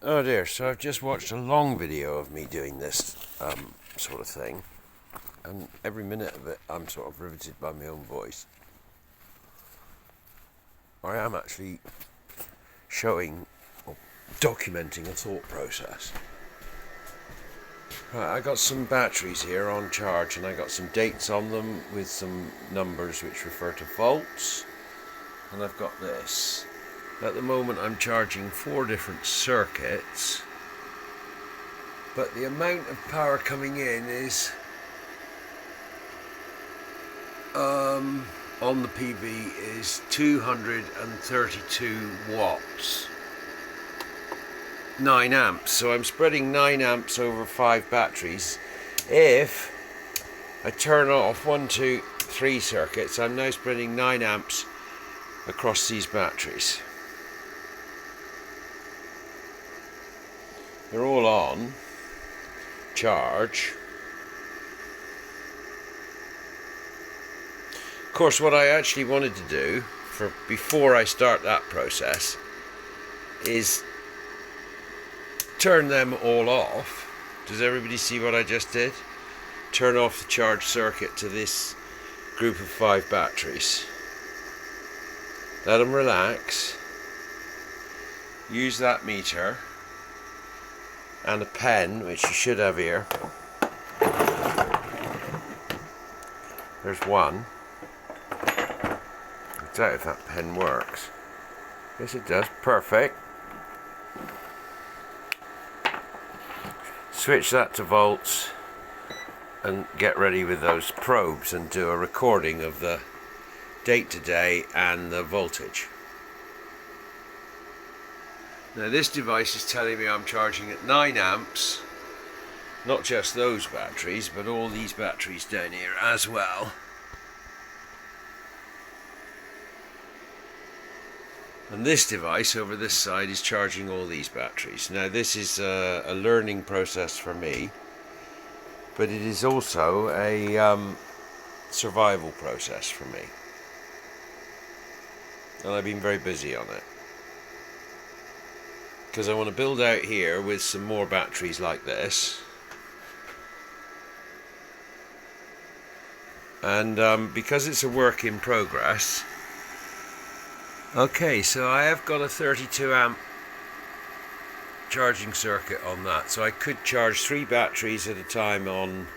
Oh dear, so I've just watched a long video of me doing this sort of thing, and every minute of it I'm sort of riveted by my own voice. I am actually showing or documenting a thought process. Right, I got some batteries here on charge and I got some dates on them with some numbers which refer to volts, and I've got this. At the moment I'm charging 4 different circuits, but the amount of power coming in is on the PV is 232 watts, 9 amps. So I'm spreading 9 amps over 5 batteries. If I turn off 1, 2, 3 circuits, I'm now spreading 9 amps across these batteries. They're all on charge. Of course, what I actually wanted to do for before I start that process is turn them all off. Does everybody see what I just did? Turn off the charge circuit to this group of 5 batteries. Let them relax. Use that meter and a pen, which you should have here. There's one. I doubt if that pen works. Yes, it does. Perfect. Switch that to volts and get ready with those probes and do a recording of the date today and the voltage. Now this device is telling me I'm charging at 9 amps, not just those batteries, but all these batteries down here as well. And this device over this side is charging all these batteries. Now this is a learning process for me, but it is also a survival process for me. And I've been very busy on it, because I want to build out here with some more batteries like this, and because it's a work in progress. Okay, so I have got a 32 amp charging circuit on that, so I could charge 3 batteries at a time on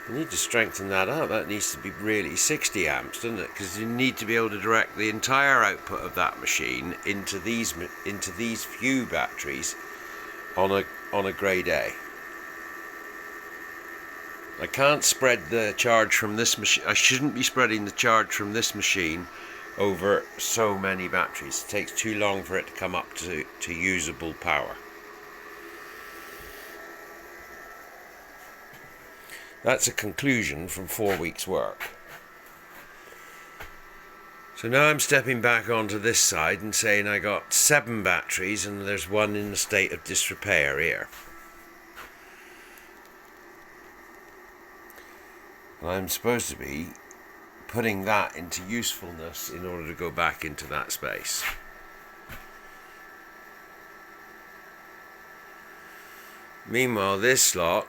I need to strengthen that up. That needs to be really 60 amps, doesn't it? Because you need to be able to direct the entire output of that machine into these few batteries on a grade A. I can't spread the charge from this machine. I shouldn't be spreading the charge from this machine over so many batteries. It takes too long for it to come up to usable power. That's a conclusion from 4 weeks' work. So now I'm stepping back onto this side and saying I got 7 batteries and there's one in a state of disrepair here. And I'm supposed to be putting that into usefulness in order to go back into that space. Meanwhile, this lot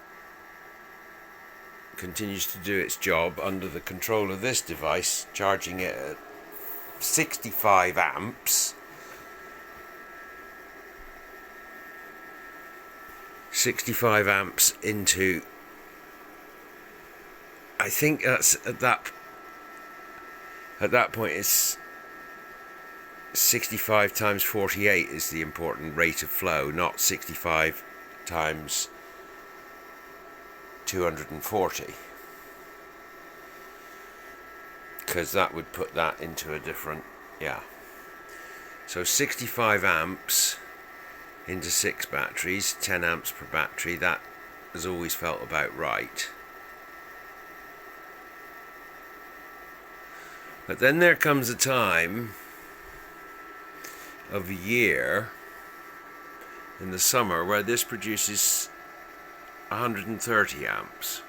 continues to do its job under the control of this device, charging it at 65 amps. 65 amps into, I think that's at that point it's 65 times 48 is the important rate of flow, not 65 times 240, because that would put that into a different, so 65 amps into 6 batteries, 10 amps per battery. That has always felt about right. But then there comes a time of a year in the summer where this produces 130 amps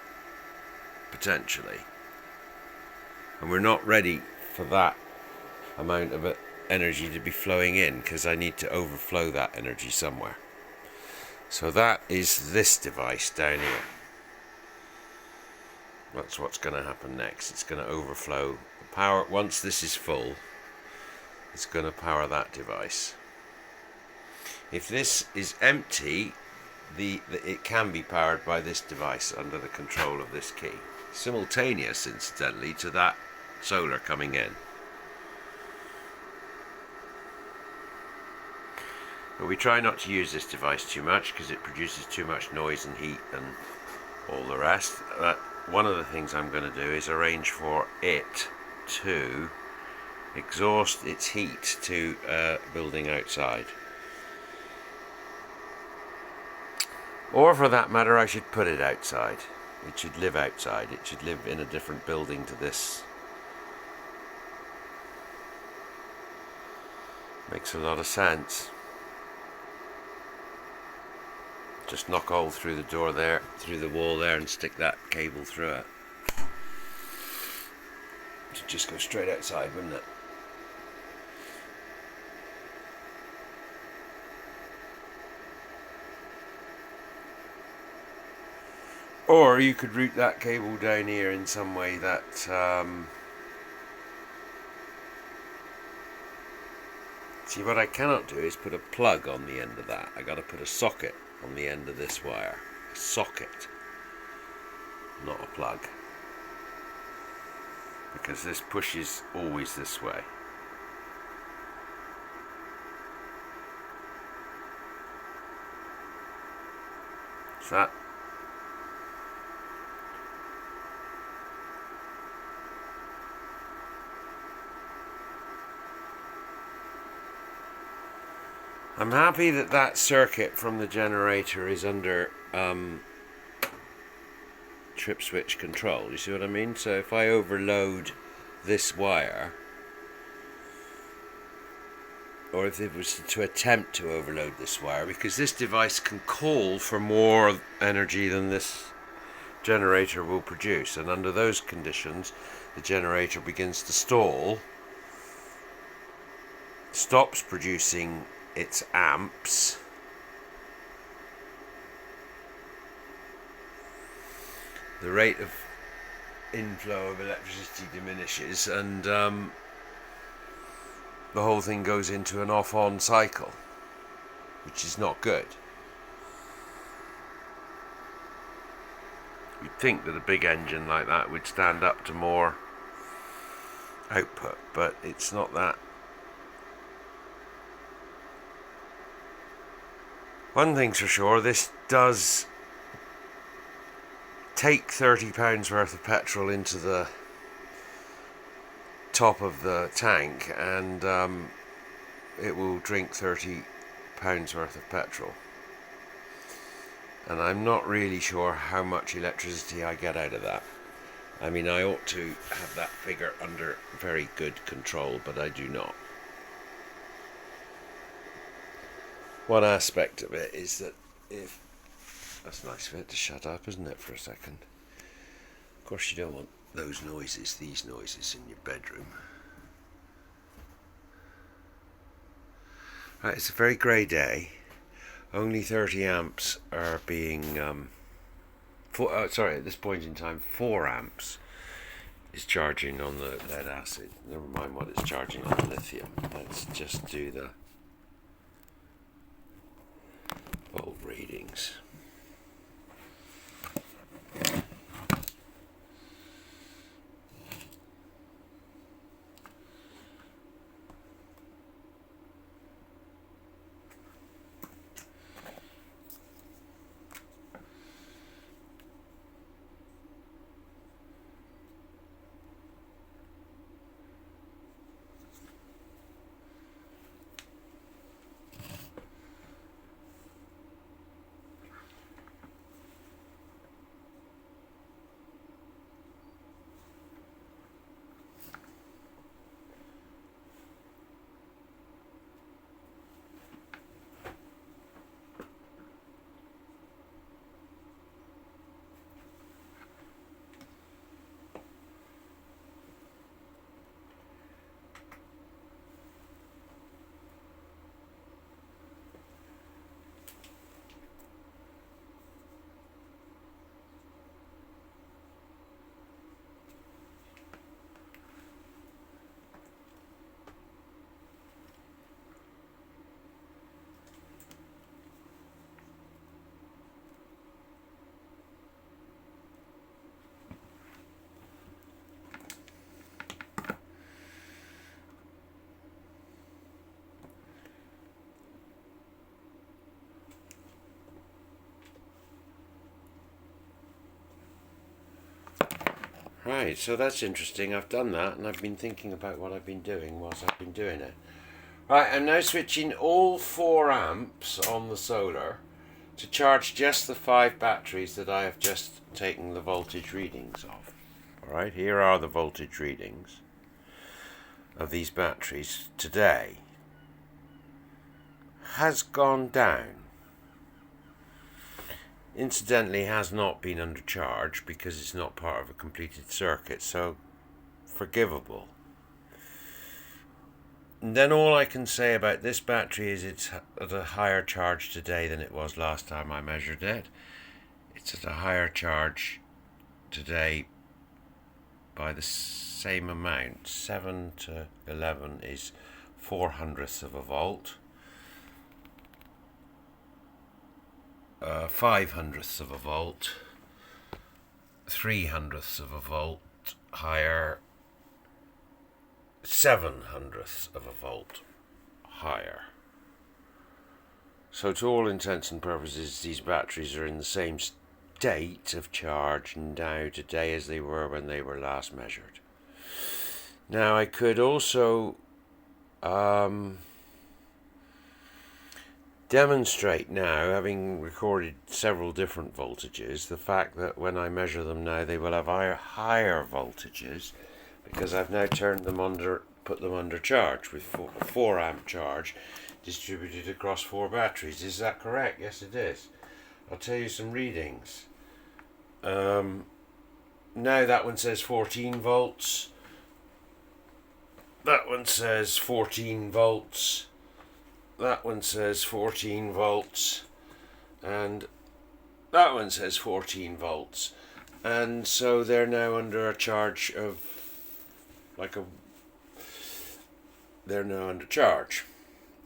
potentially, and we're not ready for that amount of energy to be flowing in, because I need to overflow that energy somewhere. So that is this device down here. That's what's going to happen next. It's going to overflow the power. Once this is full, it's going to power that device. If this is empty, it can be powered by this device under the control of this key, simultaneous incidentally to that solar coming in. But we try not to use this device too much because it produces too much noise and heat and all the rest. One of the things I'm going to do is arrange for it to exhaust its heat to building outside. Or for that matter, I should put it outside. It should live outside. It should live in a different building to this. Makes a lot of sense. Just knock a hole through the door there, through the wall there, and stick that cable through it. It should just go straight outside, wouldn't it? Or you could route that cable down here in some way that see, what I cannot do is put a plug on the end of that. I got to put a socket on the end of this wire. A socket, not a plug, because this pushes always this way. So that I'm happy that that circuit from the generator is under trip switch control. You see what I mean? So if I overload this wire, or if it was to attempt to overload this wire, because this device can call for more energy than this generator will produce, and under those conditions the generator begins to stall, stops producing its amps, the rate of inflow of electricity diminishes, and the whole thing goes into an off-on cycle, which is not good. You'd think that a big engine like that would stand up to more output, but it's not that. One thing's for sure, this does take £30 worth of petrol into the top of the tank, and it will drink £30 worth of petrol. And I'm not really sure how much electricity I get out of that. I mean, I ought to have that figure under very good control, but I do not. One aspect of it is that if... That's nice of it to shut up, isn't it, for a second? Of course you don't want those noises, these noises in your bedroom. Right, it's a very grey day. Only 30 amps are being... at this point in time, 4 amps is charging on the lead acid. Never mind what it's charging on the lithium. Let's just do the volt readings. Right, so that's interesting. I've done that and I've been thinking about what I've been doing whilst I've been doing it. Right, I'm now switching all 4 amps on the solar to charge just the 5 batteries that I have just taken the voltage readings of. Alright, here are the voltage readings of these batteries today. Has gone down. Incidentally, has not been under charge because it's not part of a completed circuit, so forgivable. And then all I can say about this battery is it's at a higher charge today than it was last time I measured it. It's at a higher charge today by the same amount. 7 to 11 is 4/100ths of a volt. 5/100ths of a volt. 3/100ths of a volt higher. 7/100ths of a volt higher. So to all intents and purposes, these batteries are in the same state of charge now today as they were when they were last measured. Now I could also demonstrate now, having recorded several different voltages, the fact that when I measure them now they will have higher voltages, because I've now put them under charge with 4 amp charge distributed across 4 batteries. Is that correct? Yes, it is. I'll tell you some readings. Now that one says 14 volts. That one says 14 volts. That one says 14 volts. And that one says 14 volts. And so they're now under a charge of they're now under charge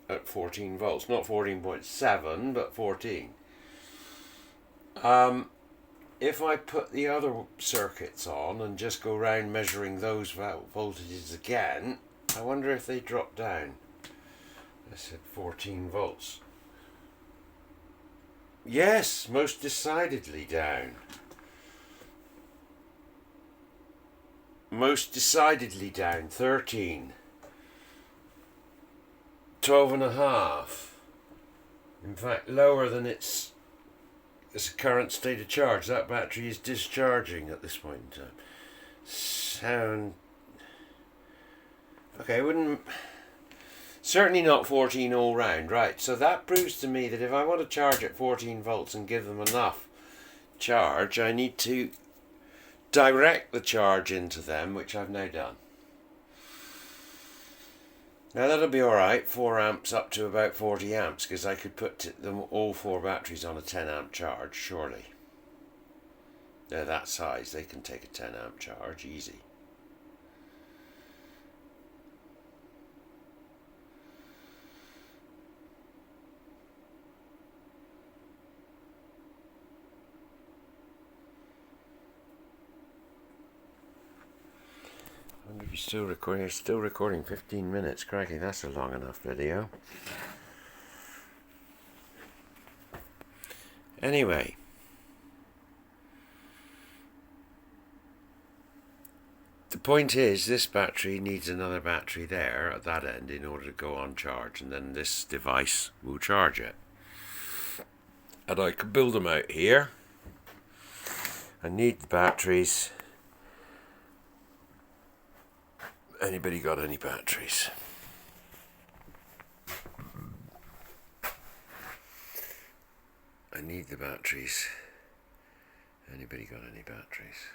at 14 volts, not 14.7 but 14. If I put the other circuits on and just go around measuring those voltages again, I wonder if they drop down. I said 14 volts. Yes, most decidedly down. Most decidedly down. 13. 12.5. In fact, lower than its current state of charge. That battery is discharging at this point in time. Sound. Okay, certainly not 14 all round. Right, so that proves to me that if I want to charge at 14 volts and give them enough charge, I need to direct the charge into them, which I've now done. Now that'll be alright, 4 amps up to about 40 amps, because I could put them all 4 batteries on a 10 amp charge, surely. They're that size, they can take a 10 amp charge, easy. I wonder if you're still recording. You're still recording 15 minutes. Crikey, that's a long enough video. Anyway. The point is, this battery needs another battery there at that end in order to go on charge, and then this device will charge it. And I could build them out here. I need the batteries. Anybody got any batteries? I need the batteries. Anybody got any batteries?